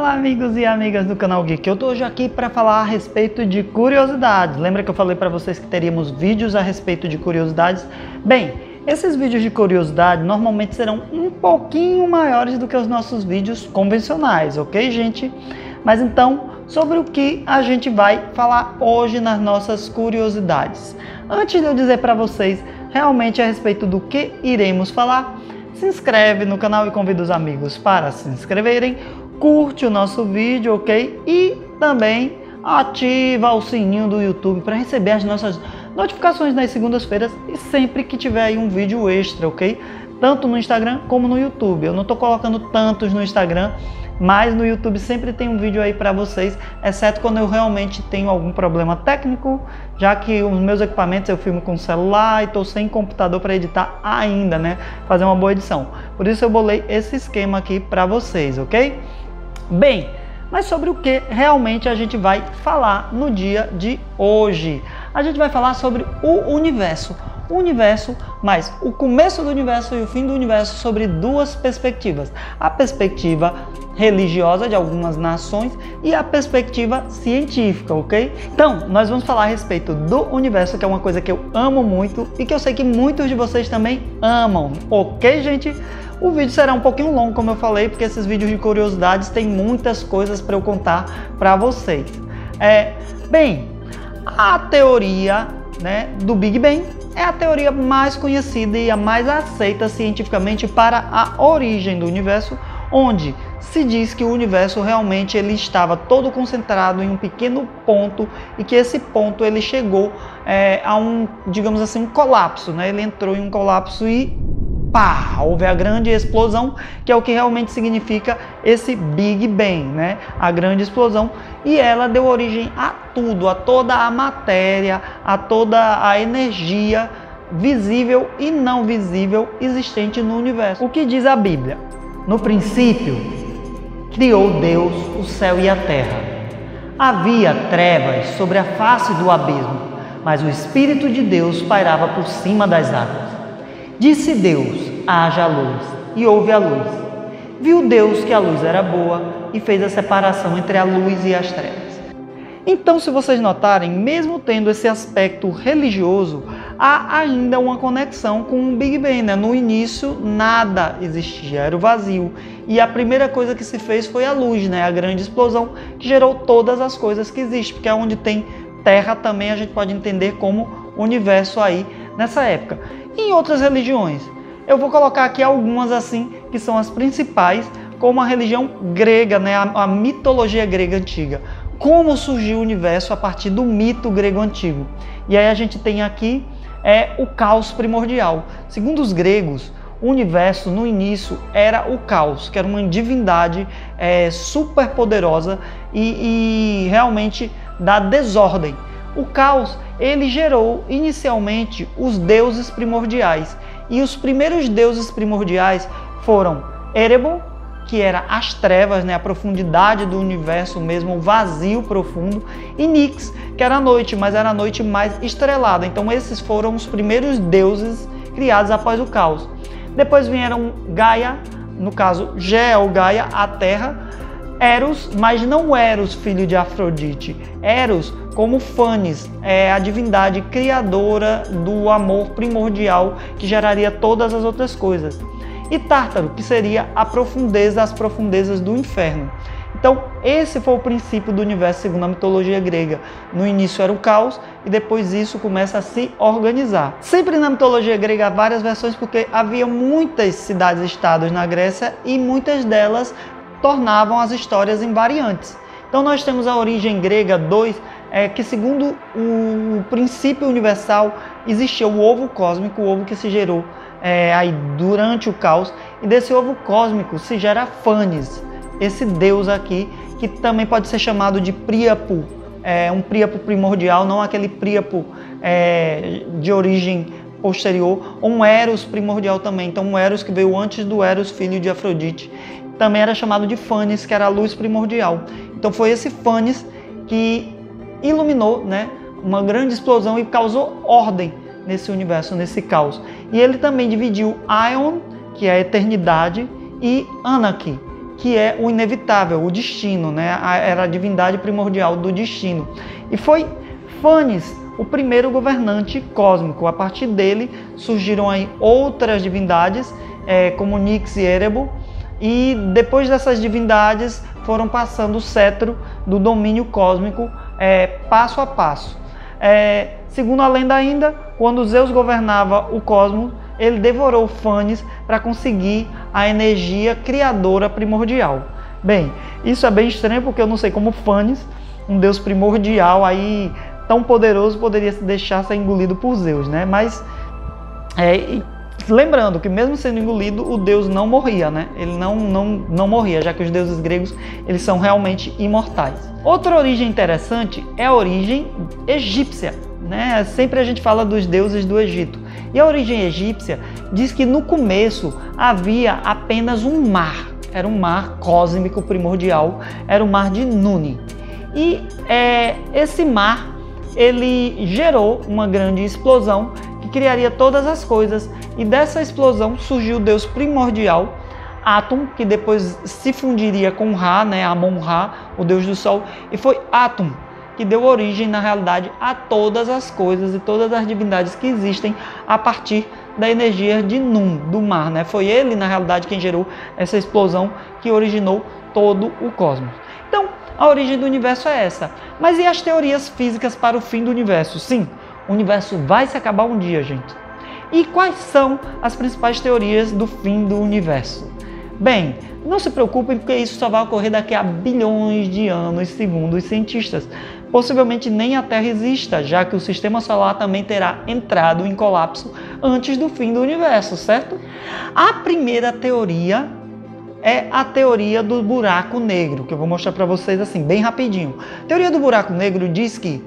Olá amigos e amigas do canal Geek, eu tô hoje aqui para falar a respeito de curiosidades. Lembra que eu falei para vocês que teríamos vídeos a respeito de curiosidades? Bem, esses vídeos de curiosidade normalmente serão um pouquinho maiores do que os nossos vídeos convencionais, ok gente? Mas então, sobre o que a gente vai falar hoje nas nossas curiosidades. Antes de eu dizer para vocês realmente a respeito do que iremos falar, se inscreve no canal e convida os amigos para se inscreverem, curte o nosso vídeo, ok? E também ativa o sininho do YouTube para receber as nossas notificações nas segundas-feiras e sempre que tiver aí um vídeo extra, ok? Tanto no Instagram como no YouTube. Eu não estou colocando tantos no Instagram, mas no YouTube sempre tem um vídeo aí para vocês, exceto quando eu realmente tenho algum problema técnico, já que os meus equipamentos eu filmo com celular e estou sem computador para editar ainda, né? Fazer uma boa edição. Por isso eu bolei esse esquema aqui para vocês, ok? Bem, mas sobre o que realmente a gente vai falar no dia de hoje? A gente vai falar sobre o universo. O universo, mas o começo do universo e o fim do universo sobre duas perspectivas. A perspectiva religiosa de algumas nações e a perspectiva científica, ok? Então, nós vamos falar a respeito do universo, que é uma coisa que eu amo muito e que eu sei que muitos de vocês também amam, ok, gente? O vídeo será um pouquinho longo, como eu falei, porque esses vídeos de curiosidades têm muitas coisas para eu contar para vocês. Bem, a teoria, né, do Big Bang é a teoria mais conhecida e a mais aceita cientificamente para a origem do universo, onde se diz que o universo realmente ele estava todo concentrado em um pequeno ponto e que esse ponto ele chegou a um, digamos assim, um colapso, né? Ele entrou em um colapso e pá, houve a grande explosão, que é o que realmente significa esse Big Bang, né? A grande explosão, e ela deu origem a tudo, a toda a matéria, a toda a energia visível e não visível existente no universo. O que diz a Bíblia? No princípio, criou Deus o céu e a terra. Havia trevas sobre a face do abismo, mas o Espírito de Deus pairava por cima das águas. Disse Deus, haja luz, e houve a luz. Viu Deus que a luz era boa e fez a separação entre a luz e as trevas. Então, se vocês notarem, mesmo tendo esse aspecto religioso, há ainda uma conexão com o Big Bang, né? No início, nada existia, era o vazio. E a primeira coisa que se fez foi a luz, né? A grande explosão que gerou todas as coisas que existem, porque é onde tem terra também a gente pode entender como universo aí nessa época. Em outras religiões, eu vou colocar aqui algumas assim, que são as principais, como a religião grega, né? A mitologia grega antiga. Como surgiu o universo a partir do mito grego antigo. E aí a gente tem aqui o caos primordial. Segundo os gregos, o universo no início era o caos, que era uma divindade super poderosa e realmente da desordem. O caos, ele gerou inicialmente os deuses primordiais. E os primeiros deuses primordiais foram Erebor, que era as trevas, né, a profundidade do universo mesmo, o vazio profundo, e Nix, que era a noite, mas era a noite mais estrelada. Então esses foram os primeiros deuses criados após o caos. Depois vieram Gaia, no caso Gea ou Gaia, a terra, Eros, mas não Eros, filho de Afrodite. Eros, como Fanes, é a divindade criadora do amor primordial que geraria todas as outras coisas. E Tártaro, que seria a profundeza, as profundezas do inferno. Então, esse foi o princípio do universo segundo a mitologia grega. No início era o caos e depois isso começa a se organizar. Sempre na mitologia grega há várias versões porque havia muitas cidades-estados na Grécia e muitas delas tornavam as histórias invariantes. Então nós temos a origem grega 2, que segundo o princípio universal existia o ovo cósmico, o ovo que se gerou aí durante o caos, e desse ovo cósmico se gera Fanes, esse deus aqui, que também pode ser chamado de Príapo, um Príapo primordial, não aquele Príapo de origem posterior, ou um Eros primordial também, então um Eros que veio antes do Eros, filho de Afrodite, também era chamado de Fanes, que era a luz primordial. Então foi esse Fanes que iluminou, né, uma grande explosão e causou ordem nesse universo, nesse caos. E ele também dividiu Aion, que é a eternidade, e Anarchy, que é o inevitável, o destino, né? Era a divindade primordial do destino. E foi Phanes o primeiro governante cósmico. A partir dele surgiram aí outras divindades, como Nyx e Erebor, e depois dessas divindades foram passando o cetro do domínio cósmico passo a passo. Segundo a lenda ainda, quando Zeus governava o cosmos, ele devorou Phanes para conseguir a energia criadora primordial. Bem, isso é bem estranho porque eu não sei como Phanes, um deus primordial aí tão poderoso, poderia se deixar ser engolido por Zeus, né? Mas lembrando que mesmo sendo engolido, o deus não morria, né? Ele não morria, já que os deuses gregos eles são realmente imortais. Outra origem interessante é a origem egípcia, né? Sempre a gente fala dos deuses do Egito. E a origem egípcia diz que no começo havia apenas um mar. Era um mar cósmico primordial, era o mar de Nuni. E esse mar, ele gerou uma grande explosão que criaria todas as coisas. E dessa explosão surgiu o deus primordial, Atum, que depois se fundiria com Ra, né, Amon-Ra, o deus do sol. E foi Atum que deu origem, na realidade, a todas as coisas e todas as divindades que existem a partir da energia de Nun, do mar, né? Foi ele, na realidade, quem gerou essa explosão que originou todo o cosmos. Então, a origem do universo é essa. Mas e as teorias físicas para o fim do universo? Sim, o universo vai se acabar um dia, gente. E quais são as principais teorias do fim do universo? Bem, não se preocupem porque isso só vai ocorrer daqui a bilhões de anos, segundo os cientistas. Possivelmente nem a Terra exista, já que o Sistema Solar também terá entrado em colapso antes do fim do universo, certo? A primeira teoria é a teoria do buraco negro, que eu vou mostrar para vocês assim, bem rapidinho. A teoria do buraco negro diz que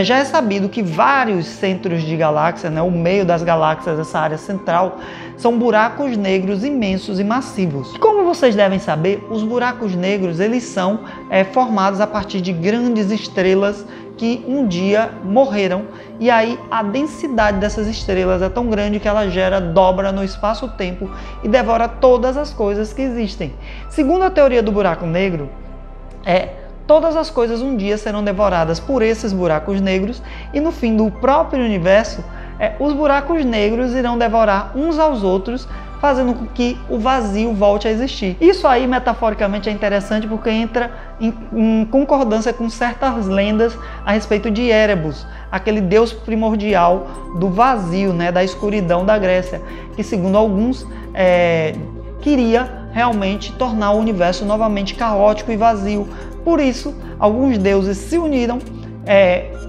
já é sabido que vários centros de galáxia, né, o meio das galáxias, essa área central, são buracos negros imensos e massivos. E como vocês devem saber, os buracos negros eles são formados a partir de grandes estrelas que um dia morreram, e aí a densidade dessas estrelas é tão grande que ela dobra no espaço-tempo e devora todas as coisas que existem. Segundo a teoria do buraco negro, todas as coisas um dia serão devoradas por esses buracos negros e no fim do próprio universo, os buracos negros irão devorar uns aos outros, fazendo com que o vazio volte a existir. Isso aí, metaforicamente, é interessante porque entra em concordância com certas lendas a respeito de Erebus, aquele deus primordial do vazio, né, da escuridão da Grécia, que segundo alguns queria realmente tornar o universo novamente caótico e vazio. Por isso, alguns deuses se uniram,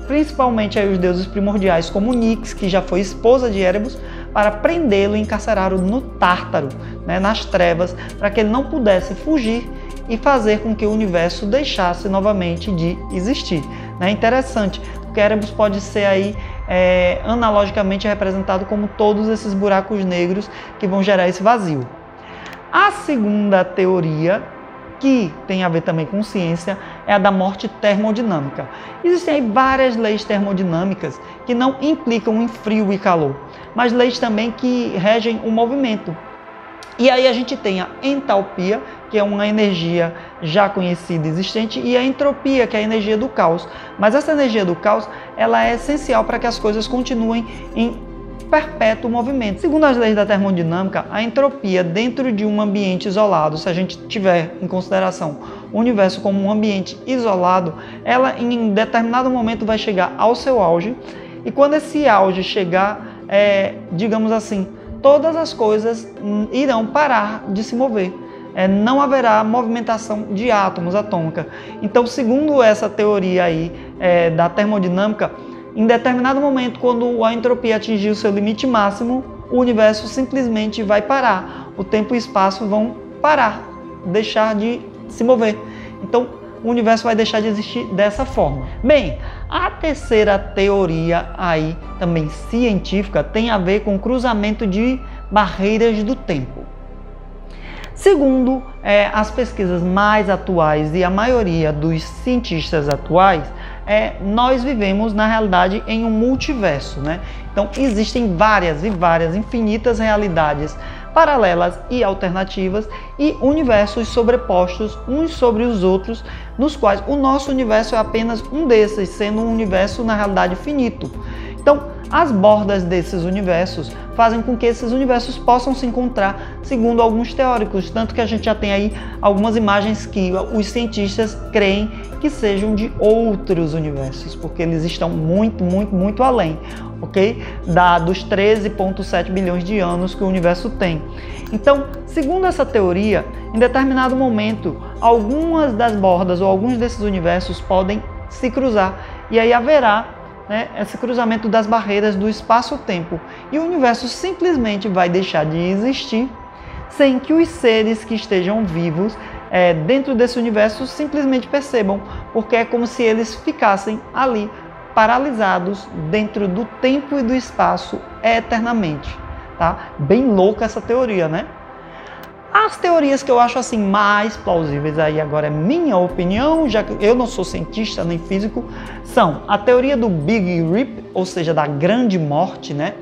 principalmente aí os deuses primordiais, como Nyx, que já foi esposa de Erebus, para prendê-lo e encarcerá-lo no Tártaro, né, nas trevas, para que ele não pudesse fugir e fazer com que o universo deixasse novamente de existir. É interessante, porque Erebus pode ser aí analogicamente representado como todos esses buracos negros que vão gerar esse vazio. A segunda teoria, que tem a ver também com ciência, é a da morte termodinâmica. Existem aí várias leis termodinâmicas que não implicam em frio e calor, mas leis também que regem o movimento. E aí a gente tem a entalpia, que é uma energia já conhecida e existente, e a entropia, que é a energia do caos. Mas essa energia do caos, ela é essencial para que as coisas continuem em perpétuo movimento. Segundo as leis da termodinâmica, a entropia dentro de um ambiente isolado, se a gente tiver em consideração o universo como um ambiente isolado, ela em determinado momento vai chegar ao seu auge, e quando esse auge chegar, digamos assim, todas as coisas irão parar de se mover. Não haverá movimentação de átomos atômica. Então, segundo essa teoria aí da termodinâmica, em determinado momento, quando a entropia atingir o seu limite máximo, o universo simplesmente vai parar. O tempo e o espaço vão parar, deixar de se mover. Então, o universo vai deixar de existir dessa forma. Bem, a terceira teoria aí, também científica, tem a ver com o cruzamento de barreiras do tempo. Segundo as pesquisas mais atuais e a maioria dos cientistas atuais, nós vivemos na realidade em um multiverso, né? Então existem várias e várias infinitas realidades paralelas e alternativas e universos sobrepostos uns sobre os outros, nos quais o nosso universo é apenas um desses, sendo um universo na realidade finito. Então, as bordas desses universos fazem com que esses universos possam se encontrar, segundo alguns teóricos, tanto que a gente já tem aí algumas imagens que os cientistas creem que sejam de outros universos, porque eles estão muito além, ok? Dos 13,7 bilhões de anos que o universo tem. Então, segundo essa teoria, em determinado momento, algumas das bordas ou alguns desses universos podem se cruzar, e aí haverá esse cruzamento das barreiras do espaço-tempo, e o universo simplesmente vai deixar de existir sem que os seres que estejam vivos dentro desse universo simplesmente percebam, porque é como se eles ficassem ali paralisados dentro do tempo e do espaço eternamente, tá? Bem louca essa teoria, né? As teorias que eu acho assim mais plausíveis, aí agora é minha opinião, já que eu não sou cientista nem físico, são a teoria do Big Rip, ou seja, da grande morte, né?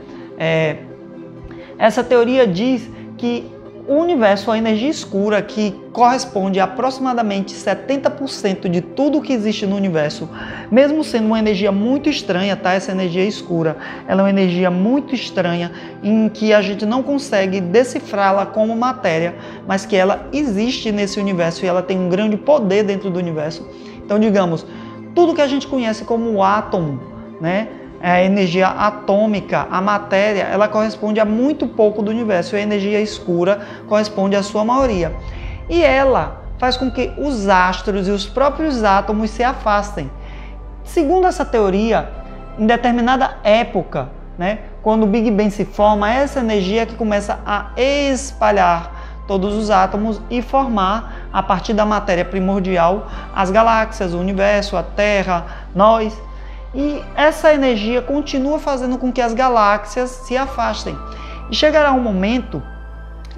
Essa teoria diz que o universo, a energia escura, que corresponde a aproximadamente 70% de tudo que existe no universo, mesmo sendo uma energia muito estranha, tá? Essa energia escura, ela é uma energia muito estranha, em que a gente não consegue decifrá-la como matéria, mas que ela existe nesse universo e ela tem um grande poder dentro do universo. Então, digamos, tudo que a gente conhece como o átomo, né? A energia atômica, a matéria, ela corresponde a muito pouco do universo, e a energia escura corresponde à sua maioria. E ela faz com que os astros e os próprios átomos se afastem. Segundo essa teoria, em determinada época, né, quando o Big Bang se forma, essa energia que começa a espalhar todos os átomos e formar, a partir da matéria primordial, as galáxias, o universo, a Terra, nós. E essa energia continua fazendo com que as galáxias se afastem. E chegará um momento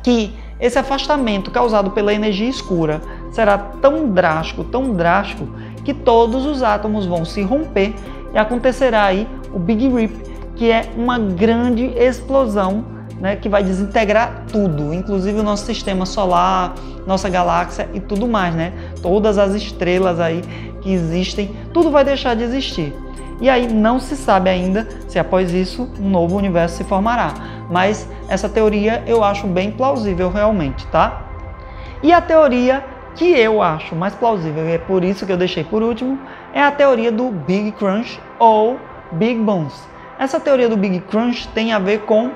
que esse afastamento causado pela energia escura será tão drástico, que todos os átomos vão se romper e acontecerá aí o Big Rip, que é uma grande explosão, né, que vai desintegrar tudo, inclusive o nosso sistema solar, nossa galáxia e tudo mais, né? Todas as estrelas aí que existem, tudo vai deixar de existir. E aí não se sabe ainda se após isso um novo universo se formará. Mas essa teoria eu acho bem plausível realmente, tá? E a teoria que eu acho mais plausível, e é por isso que eu deixei por último, é a teoria do Big Crunch ou Big Bounce. Essa teoria do Big Crunch tem a ver com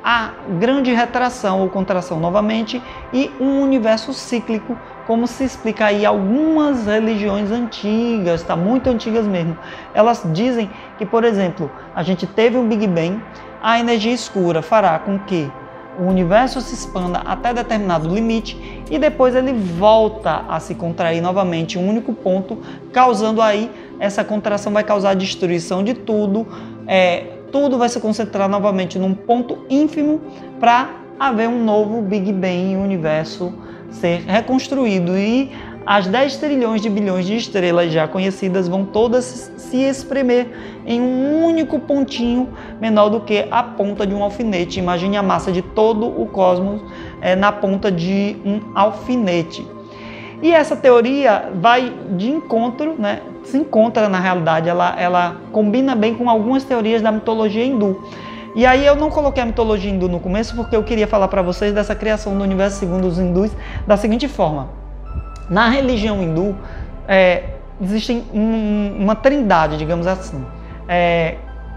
a grande retração ou contração novamente e um universo cíclico, como se explica aí algumas religiões antigas, tá? Muito antigas mesmo. Elas dizem que, por exemplo, a gente teve um Big Bang, a energia escura fará com que o universo se expanda até determinado limite e depois ele volta a se contrair novamente em um único ponto, causando aí, essa contração vai causar a destruição de tudo, tudo vai se concentrar novamente num ponto ínfimo para haver um novo Big Bang e o universo ser reconstruído, e as 10 trilhões de bilhões de estrelas já conhecidas vão todas se espremer em um único pontinho menor do que a ponta de um alfinete. Imagine a massa de todo o cosmos na ponta de um alfinete. E essa teoria vai de encontro, né? Se encontra na realidade, ela combina bem com algumas teorias da mitologia hindu. E aí eu não coloquei a mitologia hindu no começo porque eu queria falar para vocês dessa criação do universo segundo os hindus da seguinte forma. Na religião hindu, existem uma trindade, digamos assim,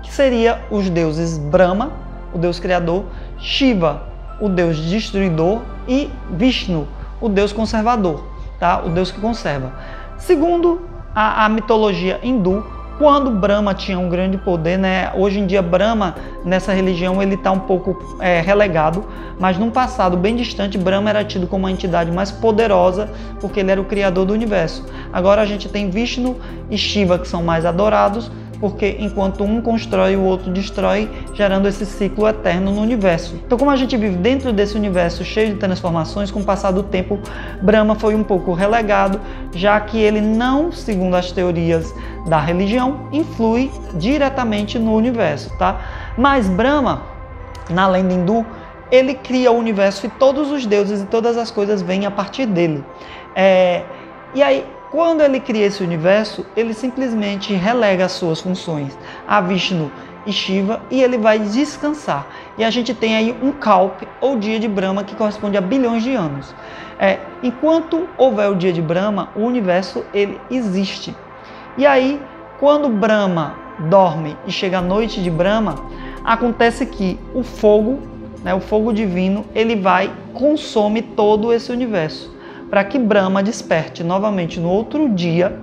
que seria os deuses Brahma, o deus criador, Shiva, o deus destruidor, e Vishnu, o deus conservador, tá? O deus que conserva. Segundo a mitologia hindu, quando Brahma tinha um grande poder, né? Hoje em dia Brahma, nessa religião, ele está um pouco relegado, mas num passado bem distante, Brahma era tido como uma entidade mais poderosa, porque ele era o criador do universo. Agora a gente tem Vishnu e Shiva, que são mais adorados, porque enquanto um constrói, o outro destrói, gerando esse ciclo eterno no universo. Então, como a gente vive dentro desse universo cheio de transformações, com o passar do tempo, Brahma foi um pouco relegado, já que ele não, segundo as teorias da religião, influi diretamente no universo, tá? Mas Brahma, na lenda hindu, ele cria o universo e todos os deuses e todas as coisas vêm a partir dele. E aí, quando ele cria esse universo, ele simplesmente relega as suas funções a Vishnu e Shiva e ele vai descansar. E a gente tem aí um Kalp, ou dia de Brahma, que corresponde a bilhões de anos. Enquanto houver o dia de Brahma, o universo ele existe. E aí, quando Brahma dorme e chega a noite de Brahma, acontece que o fogo divino, ele consome todo esse universo, para que Brahma desperte novamente no outro dia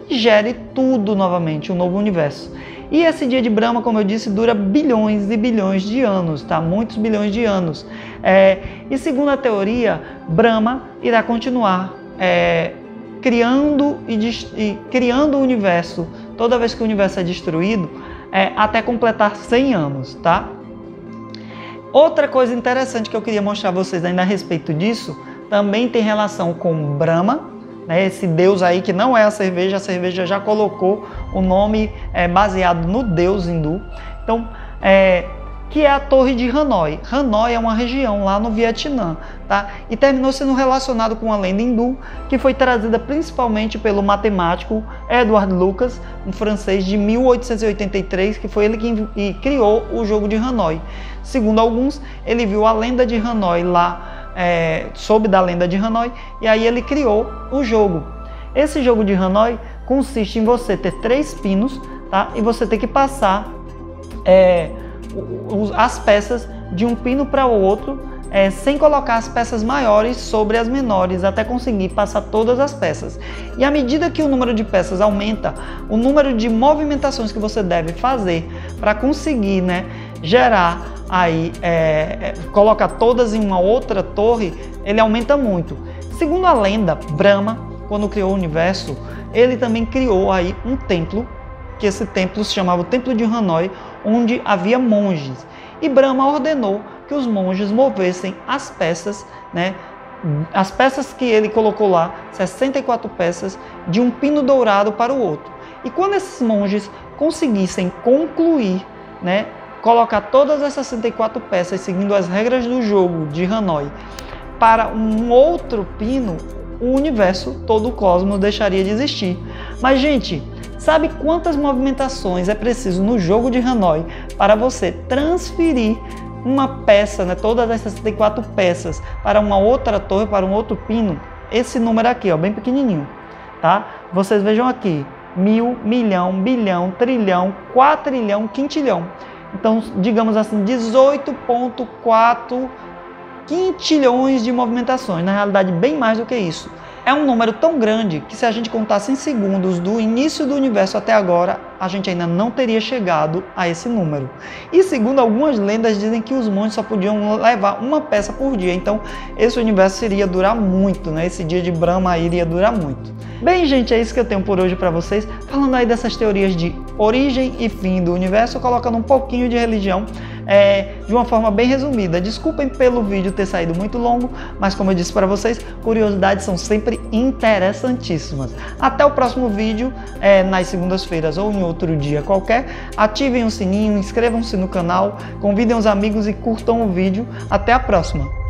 e gere tudo novamente, um novo universo. E esse dia de Brahma, como eu disse, dura bilhões e bilhões de anos, tá? Muitos bilhões de anos. E segundo a teoria, Brahma irá continuar criando o universo, toda vez que o universo é destruído, até completar 100 anos, tá? Outra coisa interessante que eu queria mostrar a vocês ainda a respeito disso, também tem relação com Brahma, né, esse deus aí que não é a cerveja já colocou o nome baseado no deus hindu, então, que é a Torre de Hanoi. Hanoi é uma região lá no Vietnã, tá? E terminou sendo relacionado com a lenda hindu, que foi trazida principalmente pelo matemático Edward Lucas, um francês de 1883, que foi ele que criou o jogo de Hanoi. Segundo alguns, ele viu a lenda de Hanoi lá, soube da lenda de Hanoi, e aí ele criou o jogo. Esse jogo de Hanoi consiste em você ter 3 pinos, tá? E você ter que passar as peças de um pino para o outro, sem colocar as peças maiores sobre as menores, até conseguir passar todas as peças. E à medida que o número de peças aumenta, o número de movimentações que você deve fazer para conseguir, né, gerar aí, colocar todas em uma outra torre, ele aumenta muito. Segundo a lenda, Brahma, quando criou o universo, ele também criou aí um templo, que esse templo se chamava o Templo de Hanoi, onde havia monges. E Brahma ordenou que os monges movessem as peças, né, as peças que ele colocou lá, 64 peças, de um pino dourado para o outro. E quando esses monges conseguissem concluir, né, colocar todas essas 64 peças, seguindo as regras do jogo de Hanoi, para um outro pino, o universo, todo o cosmos, deixaria de existir. Mas, gente, sabe quantas movimentações é preciso no jogo de Hanoi para você transferir uma peça, né, todas essas 64 peças, para uma outra torre, para um outro pino? Esse número aqui, ó, bem pequenininho, tá? Vocês vejam aqui, 1000, milhão, bilhão, trilhão, quatrilhão, quintilhão. Então, digamos assim, 18,4 quintilhões de movimentações, na realidade bem mais do que isso. É um número tão grande que, se a gente contasse em segundos do início do universo até agora, a gente ainda não teria chegado a esse número. E segundo algumas lendas, dizem que os monges só podiam levar uma peça por dia, então esse universo iria durar muito, né? Esse dia de Brahma iria durar muito. Bem, gente, é isso que eu tenho por hoje para vocês, falando aí dessas teorias de origem e fim do universo, colocando um pouquinho de religião, de uma forma bem resumida. Desculpem pelo vídeo ter saído muito longo, mas como eu disse para vocês, curiosidades são sempre interessantíssimas. Até o próximo vídeo, nas segundas-feiras ou em outro dia qualquer. Ativem o sininho, inscrevam-se no canal, convidem os amigos e curtam o vídeo. Até a próxima!